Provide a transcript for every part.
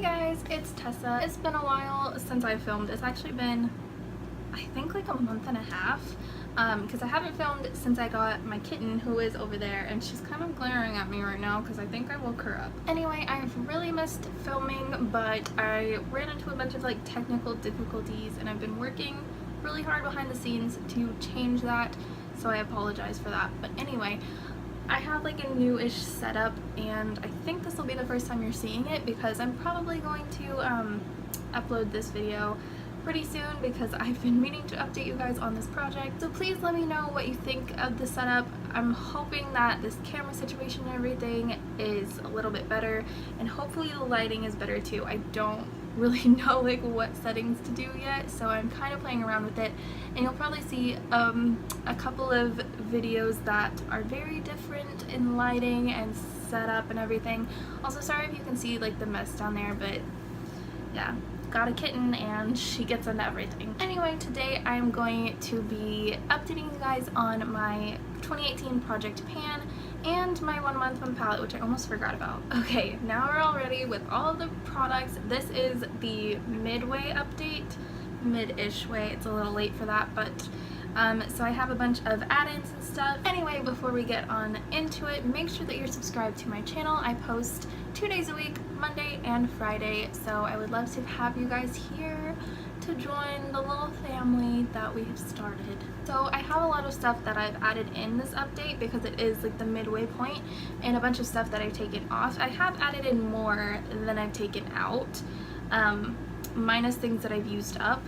guys, it's Tessa. It's been a while since I filmed. It's actually been, I think, like a month and a half because I haven't filmed since I got my kitten, who is over there, and she's kind of glaring at me right now because I think I woke her up. Anyway, I've really missed filming, but I ran into a bunch of like technical difficulties and I've been working really hard behind the scenes to change that, so I apologize for that. But anyway, I have like a new-ish setup and I think this will be the first time you're seeing it because I'm probably going to upload this video pretty soon because I've been meaning to update you guys on this project. So please let me know what you think of the setup. I'm hoping that this camera situation and everything is a little bit better, and hopefully the lighting is better too. I don't really know like what settings to do yet, so I'm kind of playing around with it, and you'll probably see a couple of videos that are very different in lighting and setup and everything. Also, sorry if you can see like the mess down there, but yeah, got a kitten and she gets into everything. Anyway, today I'm going to be updating you guys on my 2018 project pan and my 1 month one palette, which I almost forgot about. Okay, now we're all ready with all of the products. This is the Midway update, mid-ish way. It's a little late for that, but so I have a bunch of add-ins and stuff. Anyway, before we get on into it, make sure that you're subscribed to my channel. I post 2 days a week, Monday and Friday, so I would love to have you guys here to join the little family that we have started. So I have a lot of stuff that I've added in this update because it is like the midway point, and a bunch of stuff that I've taken off. I have added in more than I've taken out, minus things that I've used up,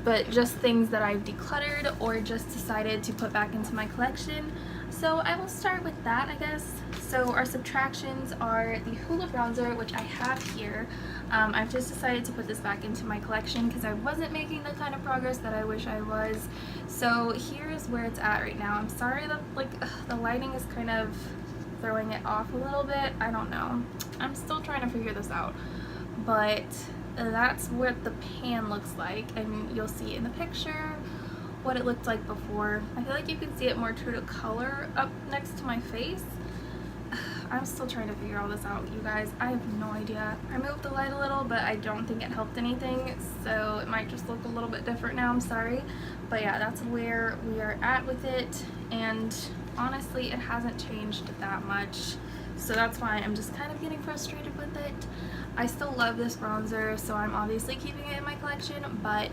but just things that I've decluttered or just decided to put back into my collection. So I will start with that, I guess. So our subtractions are the Hula bronzer, which I have here. I've just decided to put this back into my collection because I wasn't making the kind of progress that I wish I was. So here's where it's at right now. I'm sorry that like the lighting is kind of throwing it off a little bit. I don't know. I'm still trying to figure this out. But that's what the pan looks like, and you'll see in the picture what it looked like before. I feel like you can see it more true to color up next to my face. I'm still trying to figure all this out, you guys. I have no idea. I moved the light a little, but I don't think it helped anything, so it might just look a little bit different now. I'm sorry. But yeah, that's where we are at with it, and honestly, it hasn't changed that much. So that's why I'm just kind of getting frustrated with it. I still love this bronzer, so I'm obviously keeping it in my collection, but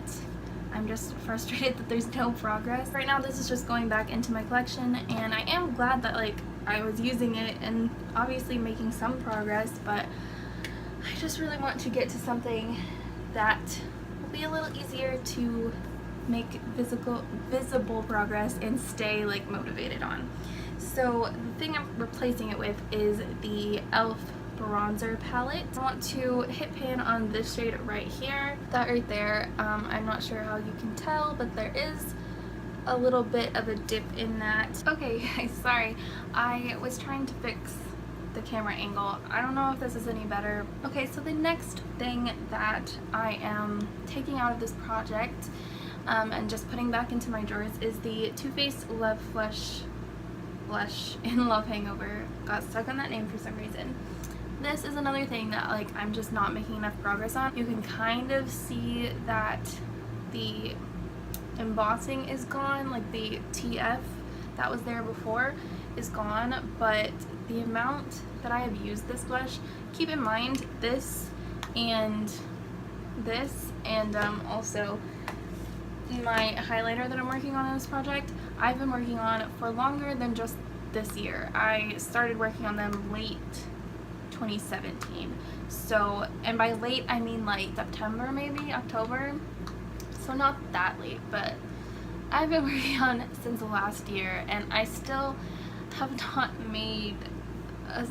I'm just frustrated that there's no progress. Right now this is just going back into my collection, and I am glad that like I was using it and obviously making some progress, but I just really want to get to something that will be a little easier to make visible progress and stay like motivated on. So the thing I'm replacing it with is the e.l.f. bronzer palette. I want to hit pan on this shade right here. That right there, I'm not sure how you can tell, but there is a little bit of a dip in that. Okay guys, sorry. I was trying to fix the camera angle. I don't know if this is any better. Okay, so the next thing that I am taking out of this project and just putting back into my drawers is the Too Faced Love Blush in Love Hangover. Got stuck on that name for some reason. This is another thing that like I'm just not making enough progress on. You can kind of see that the embossing is gone, like the TF that was there before is gone, but the amount that I have used this blush, keep in mind this and also my highlighter that I'm working on in this project, I've been working on for longer than just this year. I started working on them late 2017, so, and by late I mean like September, maybe October, so not that late, but I've been working on it since last year, and I still have not made a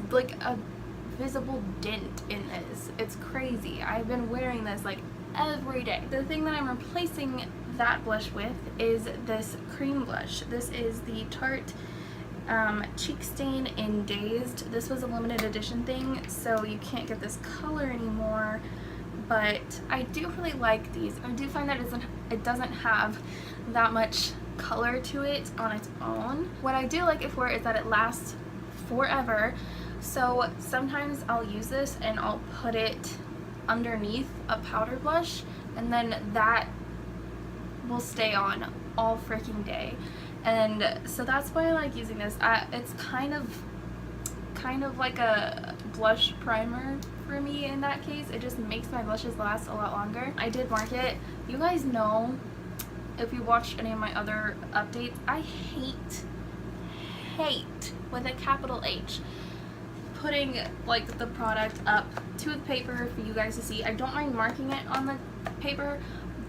visible dent in this. It's crazy. I've been wearing this like every day. The thing that I'm replacing that blush with is this cream blush. This is the Tarte Cheek Stain in Dazed. This was a limited edition thing, so you can't get this color anymore, but I do really like these. I do find that it doesn't have that much color to it on its own. What I do like it for is that it lasts forever. So sometimes I'll use this and I'll put it underneath a powder blush, and then that will stay on all freaking day. And so that's why I like using this. It's kind of like a blush primer for me in that case. It just makes my blushes last a lot longer. I did mark it. You guys know, if you watched any of my other updates, I hate with a capital H putting like the product up to the paper for you guys to see. I don't mind marking it on the paper,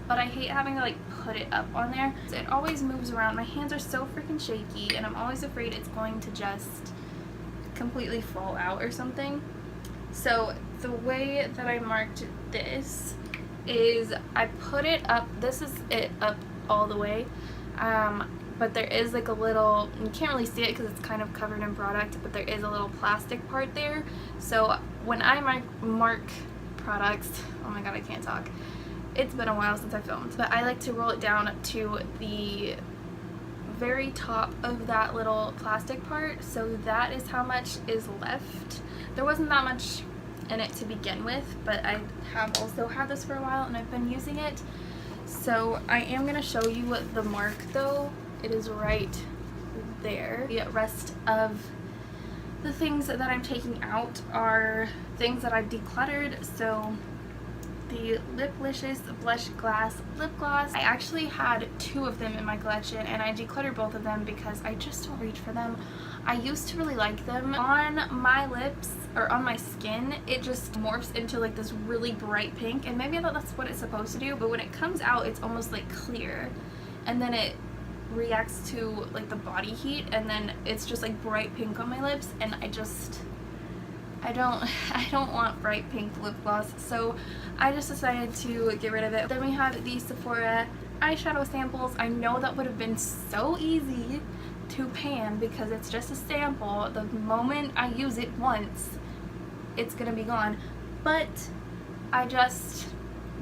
but I hate having to like put it up on there. It always moves around. My hands are so freaking shaky, and I'm always afraid it's going to just completely fall out or something. So the way that I marked this is I put it up. This is it up all the way, but there is like a little, you can't really see it because it's kind of covered in product, but there is a little plastic part there. So when I mark products, oh my god, I can't talk. It's been a while since I filmed, but I like to roll it down to the very top of that little plastic part, so that is how much is left. There wasn't that much in it to begin with, but I have also had this for a while and I've been using it. So I am going to show you the mark though. It is right there. The rest of the things that I'm taking out are things that I've decluttered. So the Liplicious Blush Glass lip gloss. I actually had 2 of them in my collection, and I decluttered both of them because I just don't reach for them. I used to really like them. On my lips, or on my skin, it just morphs into like this really bright pink, and maybe that's what it's supposed to do, but when it comes out, it's almost like clear, and then it reacts to like the body heat, and then it's just like bright pink on my lips, and I don't want bright pink lip gloss, so I just decided to get rid of it. Then we have the Sephora eyeshadow samples. I know that would have been so easy to pan because it's just a sample. The moment I use it once, it's gonna be gone, but I just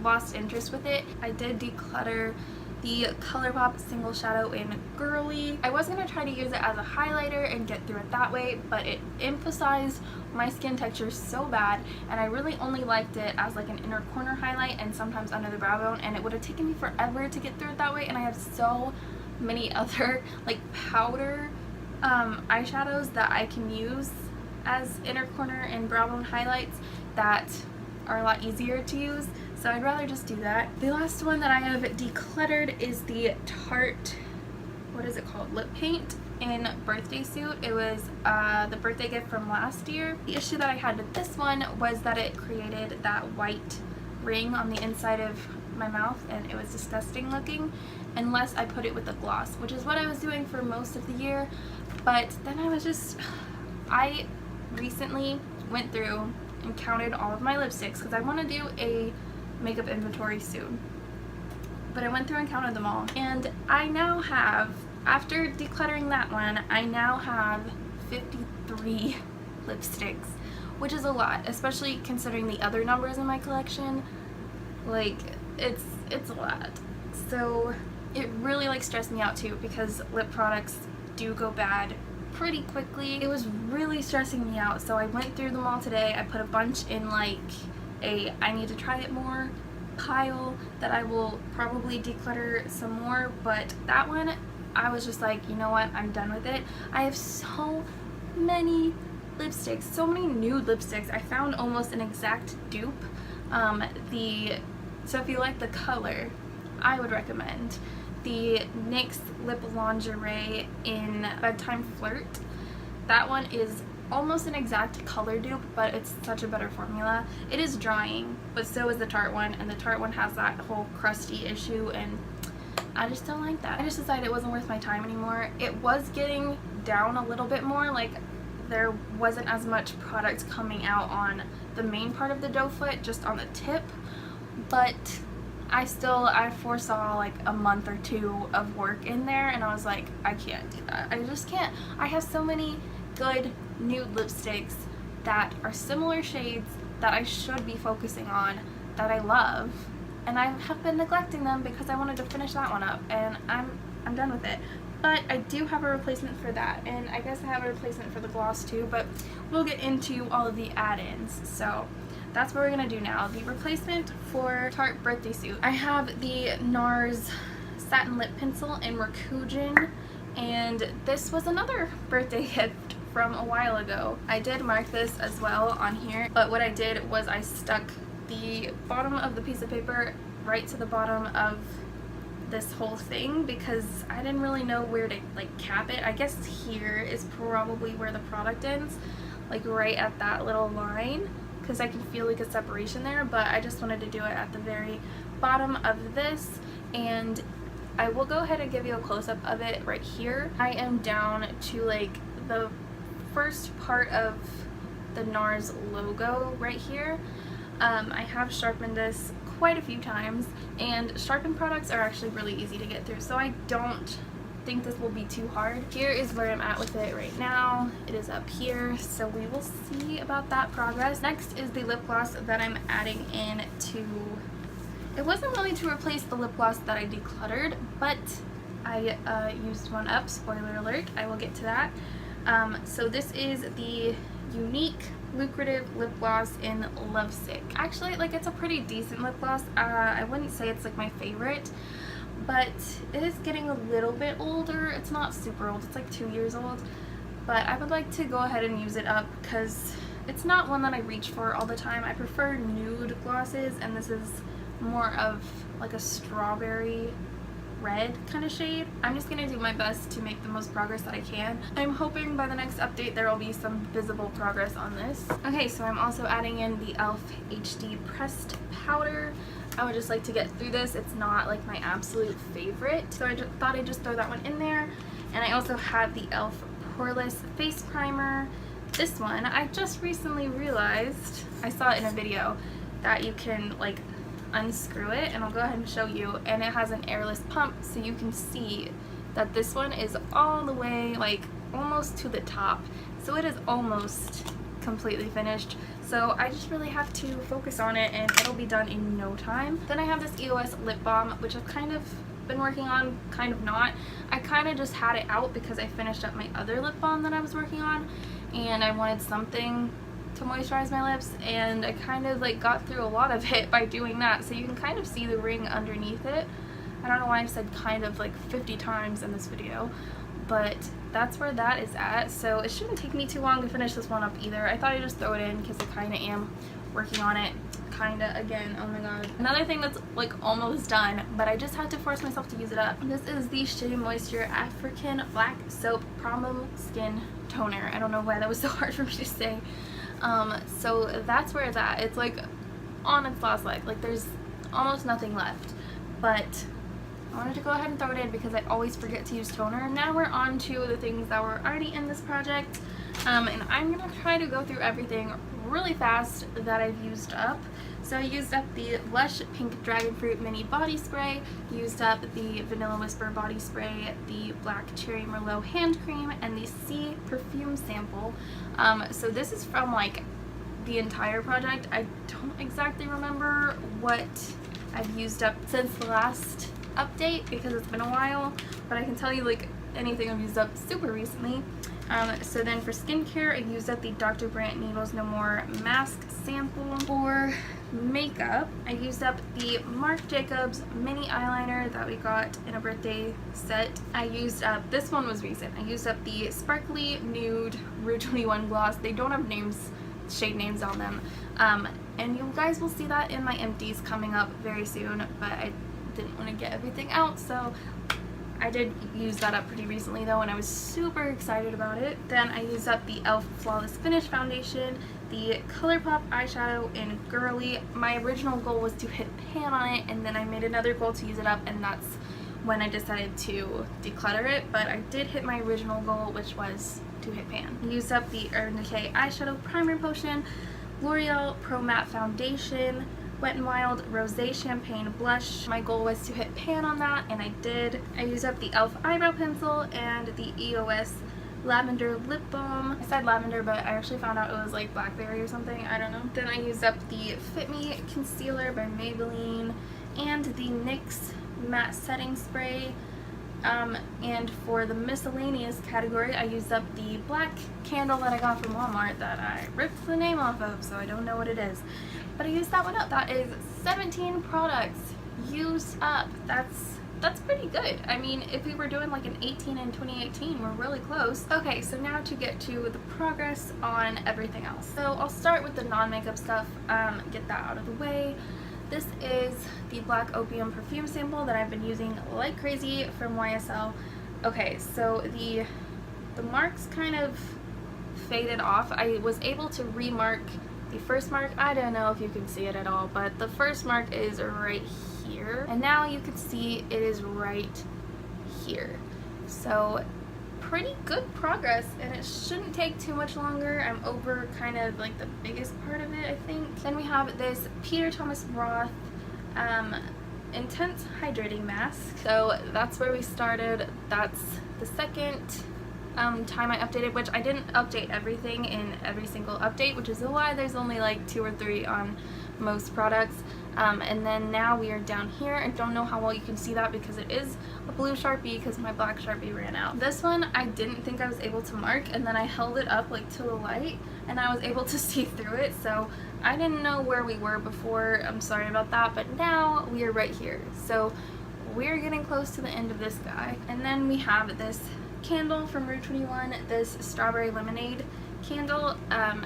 lost interest with it. I did declutter the ColourPop Single Shadow in Girly. I was going to try to use it as a highlighter and get through it that way, but it emphasized my skin texture so bad, and I really only liked it as like an inner corner highlight and sometimes under the brow bone, and it would have taken me forever to get through it that way, and I have so many other like powder eyeshadows that I can use as inner corner and brow bone highlights that are a lot easier to use. So I'd rather just do that. The last one that I have decluttered is the Tarte, what is it called? Lip paint in Birthday Suit. It was the birthday gift from last year. The issue that I had with this one was that it created that white ring on the inside of my mouth, and it was disgusting looking unless I put it with a gloss, which is what I was doing for most of the year. But then I recently went through and counted all of my lipsticks because I want to do a makeup inventory soon, but I went through and counted them all, and I now have, after decluttering that one, I now have 53 lipsticks, which is a lot, especially considering the other numbers in my collection. Like, it's a lot. So it really like stressed me out too, because lip products do go bad pretty quickly. It was really stressing me out, so I went through them all today. I put a bunch in like a I need to try it more pile that I will probably declutter some more, but that one I was just like, you know what, I'm done with it. I have so many lipsticks, so many nude lipsticks. I found almost an exact dupe. So if you like the color, I would recommend the NYX Lip Lingerie in Bedtime Flirt. That one is almost an exact color dupe, but it's such a better formula. It is drying, but so is the Tarte one, and the Tarte one has that whole crusty issue, and I just don't like that. I just decided it wasn't worth my time anymore. It was getting down a little bit more, like there wasn't as much product coming out on the main part of the doe foot, just on the tip, but I foresaw like a month or 2 of work in there, and I was like, I can't do that. I just can't. I have so many good nude lipsticks that are similar shades that I should be focusing on, that I love, and I have been neglecting them because I wanted to finish that one up, and I'm done with it. But I do have a replacement for that, and I guess I have a replacement for the gloss too, but we'll get into all of the add-ins. So that's what we're gonna do now. The replacement for Tarte birthday suit. I have the NARS satin lip pencil in Rakujin, and this was another birthday gift from a while ago. I did mark this as well on here, but what I did was I stuck the bottom of the piece of paper right to the bottom of this whole thing because I didn't really know where to like cap it. I guess here is probably where the product ends, like right at that little line, because I can feel like a separation there, but I just wanted to do it at the very bottom of this. And I will go ahead and give you a close-up of it right here. I am down to like the first part of the NARS logo right here. I have sharpened this quite a few times, and sharpened products are actually really easy to get through, so I don't think this will be too hard. Here is where I'm at with it right now. It is up here, so we will see about that progress. Next is the lip gloss that I'm adding in to, it wasn't really to replace the lip gloss that I decluttered, but I used one up, spoiler alert, I will get to that. So this is the Unique Lucrative Lip Gloss in Lovesick. Actually, like, it's a pretty decent lip gloss. I wouldn't say it's like my favorite, but it is getting a little bit older. It's not super old, it's like 2 years old, but I would like to go ahead and use it up because it's not one that I reach for all the time. I prefer nude glosses, and this is more of like a strawberry red kind of shade. I'm just gonna do my best to make the most progress that I can. I'm hoping by the next update there will be some visible progress on this. Okay, so I'm also adding in the e.l.f. HD pressed powder. I would just like to get through this. It's not like my absolute favorite, so I thought I'd just throw that one in there. And I also have the e.l.f. poreless face primer. This one, I just recently realized, I saw it in a video, that you can like unscrew it, and I'll go ahead and show you, and it has an airless pump, so you can see that this one is all the way like almost to the top, so it is almost completely finished. So I just really have to focus on it, and it'll be done in no time. Then I have this EOS lip balm, which I've kind of been working on, kind of not. I kind of just had it out because I finished up my other lip balm that I was working on, and I wanted something to moisturize my lips, and I kind of like got through a lot of it by doing that, so you can kind of see the ring underneath it. I don't know why I've said kind of like 50 times in this video, but that's where that is at. So it shouldn't take me too long to finish this one up either. I thought I'd just throw it in because I kind of am working on it kinda again. Oh my god. Another thing that's like almost done, but I just had to force myself to use it up. This is the Shea Moisture African Black Soap Problem Skin Toner. I don't know why that was so hard for me to say. So that's where it's at. It's like on its last leg. Like there's almost nothing left, but I wanted to go ahead and throw it in because I always forget to use toner. Now we're on to the things that were already in this project, and I'm gonna try to go through everything really fast that I've used up. So I used up the Lush Pink Dragon Fruit Mini Body Spray, used up the Vanilla Whisper Body Spray, the Black Cherry Merlot Hand Cream, and the Sea Perfume Sample. So this is from like the entire project. I don't exactly remember what I've used up since the last update because it's been a while, but I can tell you like anything I've used up super recently. So then for skincare, I used up the Dr. Brandt Needles No More Mask Sample. For makeup, I used up the Marc Jacobs mini eyeliner that we got in a birthday set. I used up, this one was recent, I used up the Sparkly Nude Rouge 21 Gloss. They don't have names, shade names on them. And you guys will see that in my empties coming up very soon, but I didn't want to get everything out, so I did use that up pretty recently though, and I was super excited about it. Then I used up the e.l.f. Flawless Finish Foundation, the ColourPop eyeshadow in Girly. My original goal was to hit pan on it, and then I made another goal to use it up, and that's when I decided to declutter it, but I did hit my original goal, which was to hit pan. I used up the Urban Decay Eyeshadow Primer Potion, L'Oreal Pro Matte Foundation, Wet n Wild Rosé Champagne Blush. My goal was to hit pan on that, and I did. I used up the e.l.f. Eyebrow Pencil and the EOS Lavender Lip Balm. I said lavender, but I actually found out it was like blackberry or something. I don't know. Then I used up the Fit Me Concealer by Maybelline and the NYX Matte Setting Spray. And for the miscellaneous category, I used up the black candle that I got from Walmart that I ripped the name off of, so I don't know what it is. But I used that one up. That is 17 products used up. That's pretty good. I mean, if we were doing like an 18 in 2018, we're really close. Okay, so now to get to the progress on everything else. So I'll start with the non-makeup stuff, get that out of the way. This is the Black Opium perfume sample that I've been using like crazy from YSL. Okay, so the marks kind of faded off. I was able to remark the first mark. I don't know if you can see it at all, but the first mark is right here, and now you can see it is right here. So pretty good progress, and it shouldn't take too much longer. I'm over kind of like the biggest part of it, I think. Then we have this Peter Thomas Roth Intense Hydrating Mask. So that's where we started. That's the second time I updated, which I didn't update everything in every single update, which is why there's only like 2 or 3 on most products. And then now we are down here. I don't know how well you can see that because it is a blue Sharpie because my black Sharpie ran out. This one I didn't think I was able to mark, and then I held it up like to the light and I was able to see through it, so I didn't know where we were before. I'm sorry about that, but now we are right here. So we're getting close to the end of this guy. And then we have this candle from Rue 21, this Strawberry Lemonade candle.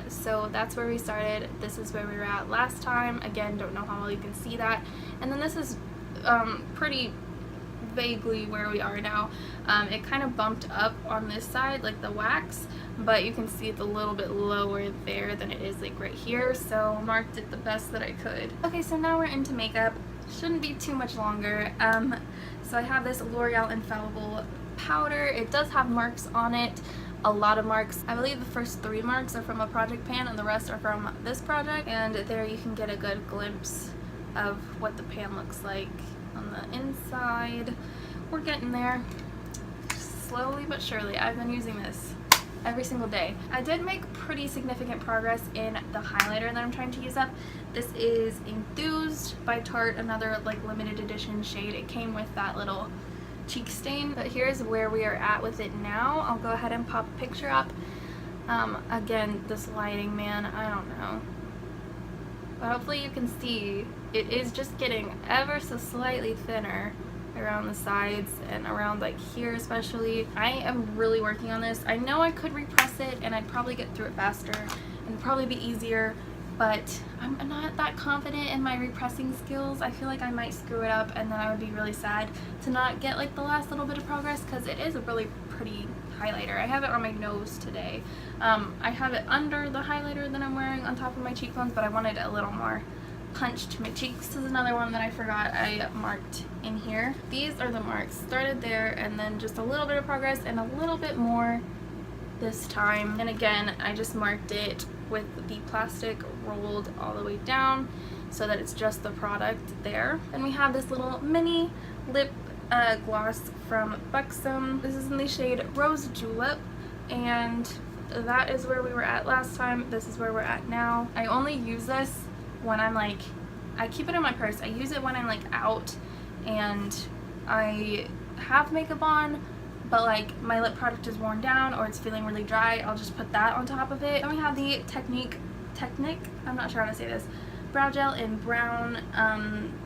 So that's where we started. This is where we were at last time. Again, don't know how well you can see that. And then this is pretty vaguely where we are now. It kind of bumped up on this side, like the wax, but you can see it's a little bit lower there than it is like right here, so I marked it the best that I could. Okay, so now we're into makeup. Shouldn't be too much longer. So I have this L'Oreal Infallible powder. It does have marks on it, a lot of marks. I believe the first 3 marks are from a project pan and the rest are from this project, and there you can get a good glimpse of what the pan looks like on the inside. We're getting there, slowly but surely. I've been using this every single day. I did make pretty significant progress in the highlighter that I'm trying to use up. This is Enthused by Tarte, another like limited edition shade. It came with that little cheek stain, but here's where we are at with it now. I'll go ahead and pop a picture up. Again, this lighting, man, I don't know, but hopefully you can see it is just getting ever so slightly thinner around the sides and around like here especially. I am really working on this. I know I could repress it and I'd probably get through it faster and probably be easier, but I'm not that confident in my repressing skills. I feel like I might screw it up and then I would be really sad to not get like the last little bit of progress, because it is a really pretty highlighter. I have it on my nose today. I have it under the highlighter that I'm wearing on top of my cheekbones, but I wanted a little more punch to my cheeks. This is another one that I forgot I marked in here. These are the marks. Started there and then just a little bit of progress and a little bit more this time. And again, I just marked it with the plastic rolled all the way down so that it's just the product there. Then we have this little mini lip gloss from Buxom. This is in the shade Rose Julep, and that is where we were at last time. This is where we're at now. I only use this when I'm like, I keep it in my purse. I use it when I'm like out and I have makeup on, but like my lip product is worn down or it's feeling really dry, I'll just put that on top of it. Then we have the Technique, I'm not sure how to say this, brow gel in brown.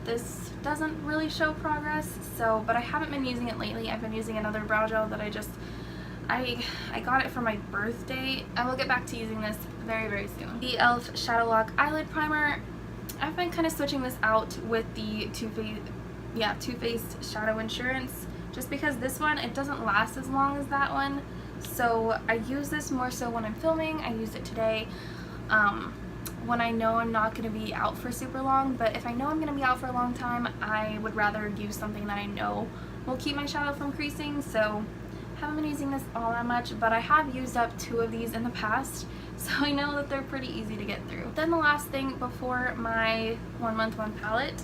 This doesn't really show progress, so, but I haven't been using it lately. I've been using another brow gel that I got it for my birthday. I will get back to using this very, very soon. The e.l.f. Shadow Lock Eyelid Primer. I've been kind of switching this out with the Too Faced Shadow Insurance, just because this one, it doesn't last as long as that one. So I use this more so when I'm filming. I used it today when I know I'm not going to be out for super long, but if I know I'm going to be out for a long time, I would rather use something that I know will keep my shadow from creasing. So haven't been using this all that much, but I have used up 2 of these in the past, so I know that they're pretty easy to get through. Then the last thing before my 1 month 1 palette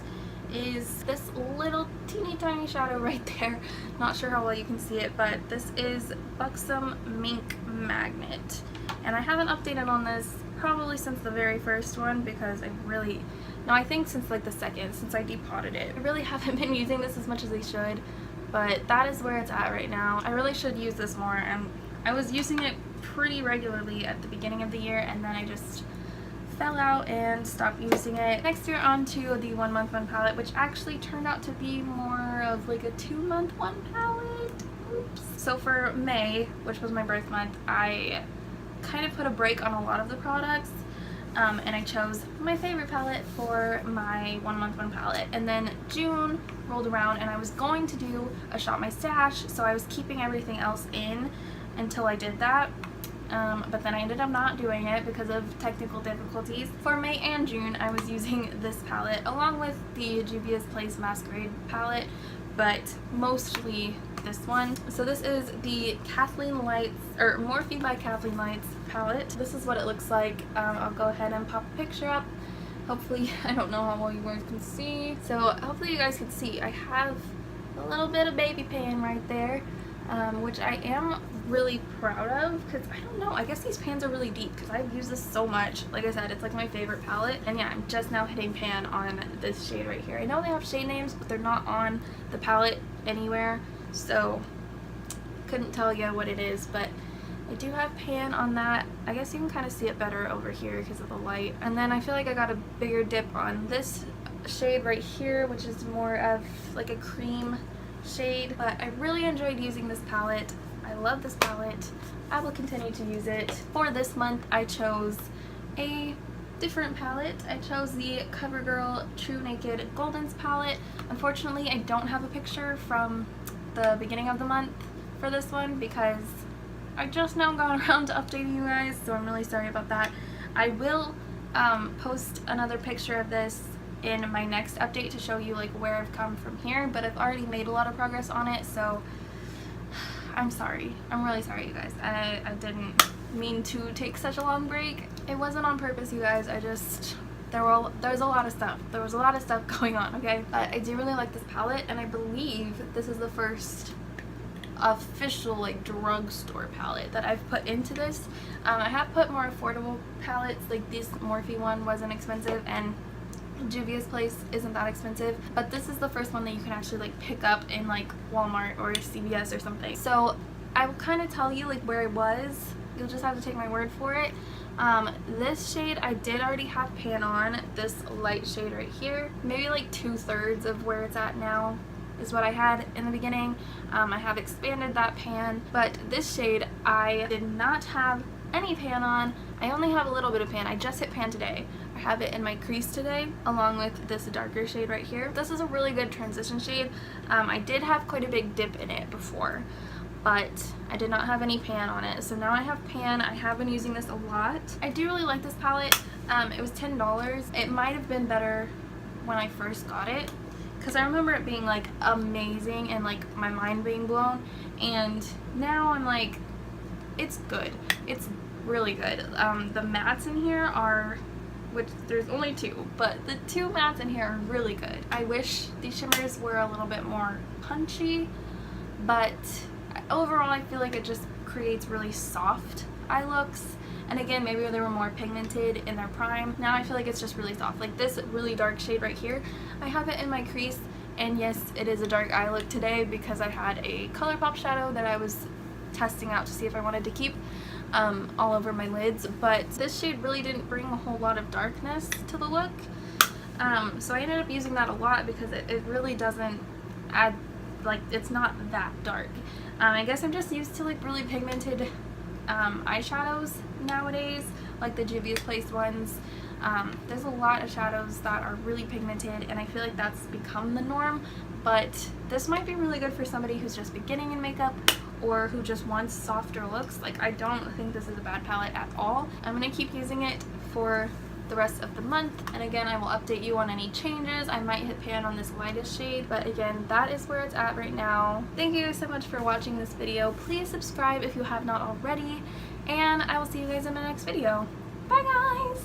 is this little teeny tiny shadow right there. Not sure how well you can see it, but this is Buxom Mink Magnet, and I haven't updated on this probably since the very first one, because I think since like the second, since I depotted it. I really haven't been using this as much as I should, but that is where it's at right now. I really should use this more, and I was using it pretty regularly at the beginning of the year, and then I just fell out and stopped using it. Next year on to the 1 month 1 palette, which actually turned out to be more of like a 2 month 1 palette. Oops. So for May, which was my birth month, I kind of put a break on a lot of the products, and I chose my favorite palette for my 1 month 1 palette. And then June rolled around and I was going to do a Shop My Stash, so I was keeping everything else in until I did that. But then I ended up not doing it because of technical difficulties. For May and June, I was using this palette along with the Juvia's Place Masquerade palette, but mostly this one. So this is the Kathleen Lights, or Morphe by Kathleen Lights palette. This is what it looks like. I'll go ahead and pop a picture up. Hopefully, I don't know how well you guys can see. So hopefully you guys can see. I have a little bit of baby pan right there, which I am really proud of, because I don't know, I guess these pans are really deep because I've used this so much. Like I said, it's like my favorite palette, and yeah, I'm just now hitting pan on this shade right here. I know they have shade names, but they're not on the palette anywhere, so couldn't tell you what it is, but I do have pan on that. I guess you can kind of see it better over here because of the light. And then I feel like I got a bigger dip on this shade right here, which is more of like a cream shade, but I really enjoyed using this palette. I love this palette. I will continue to use it. For this month, I chose a different palette. I chose the CoverGirl True Naked Goldens palette. Unfortunately, I don't have a picture from the beginning of the month for this one because I just now got around to updating you guys, so I'm really sorry about that. I will post another picture of this in my next update to show you like where I've come from here, but I've already made a lot of progress on it, so I'm sorry. I'm really sorry, you guys. I didn't mean to take such a long break. It wasn't on purpose, you guys. I just, there was a lot of stuff. There was a lot of stuff going on, okay? But I do really like this palette, and I believe this is the first official like drugstore palette that I've put into this. I have put more affordable palettes, like this Morphe one wasn't expensive, and Juvia's Place isn't that expensive, but this is the first one that you can actually like pick up in like Walmart or CVS or something. So I will kind of tell you like where it was. You'll just have to take my word for it. This shade I did already have pan on. This light shade right here, maybe like 2/3 of where it's at now is what I had in the beginning. I have expanded that pan, but this shade I did not have any pan on. I only have a little bit of pan. I just hit pan today. I have it in my crease today along with this darker shade right here. This is a really good transition shade. I did have quite a big dip in it before, but I did not have any pan on it. So now I have pan. I have been using this a lot. I do really like this palette. It was $10. It might have been better when I first got it, because I remember it being like amazing and like my mind being blown, and now I'm like, it's good. It's really good. The mattes in here are, which there's only 2, but the 2 mattes in here are really good. I wish these shimmers were a little bit more punchy, but overall I feel like it just creates really soft eye looks. And again, maybe they were more pigmented in their prime. Now I feel like it's just really soft. Like this really dark shade right here, I have it in my crease, and yes, it is a dark eye look today because I had a ColourPop shadow that I was testing out to see if I wanted to keep all over my lids, but this shade really didn't bring a whole lot of darkness to the look. So I ended up using that a lot because it really doesn't add, like, it's not that dark. I guess I'm just used to like really pigmented eyeshadows nowadays, like the Juvia's Place ones. There's a lot of shadows that are really pigmented, and I feel like that's become the norm, but this might be really good for somebody who's just beginning in makeup or who just wants softer looks. Like, I don't think this is a bad palette at all. I'm going to keep using it for the rest of the month, and again, I will update you on any changes. I might hit pan on this lightest shade, but again, that is where it's at right now. Thank you so much for watching this video. Please subscribe if you have not already, and I will see you guys in my next video. Bye guys!